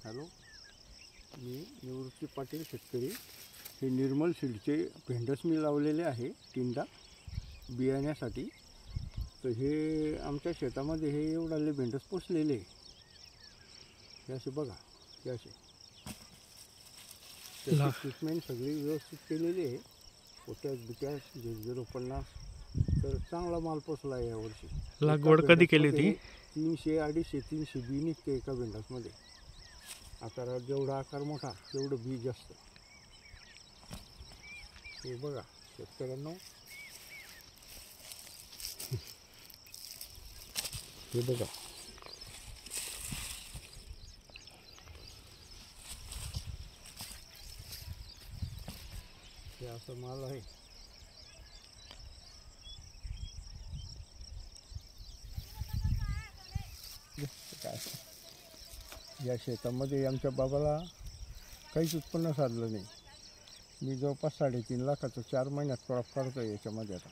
Hello, मी निवृत्ती पाटील शेतकरी. हे निर्मल सीडचे भेंडस मी लावलेले आहे टिंडा बियाण्यासाठी. तर हे आमच्या शेतामध्ये हे एवढाले भेंडस पोचलेले हे असे बघा, हे असे ट्रीटमेंट सगळी व्यवस्थित केलेली आहे. पोटॅश बिटॅश 050. तर चांगला माल पोचला आहे यावर्षी. लागवड कधी केली होती? 300, 250, 300 बी निघते एका भेंडासमध्ये. आकारात जेवढा आकार मोठा तेवढं बी जास्त. हे बघा शेतकऱ्यांनो, हे बघा हे असं माल आहे. या शेतामध्ये आमच्या बाबाला काहीच उत्पन्न साधलं नाही. मी जवळपास 3.5 लाखाचं 4 महिन्यात क्रॉप काढतो याच्यामध्ये आता.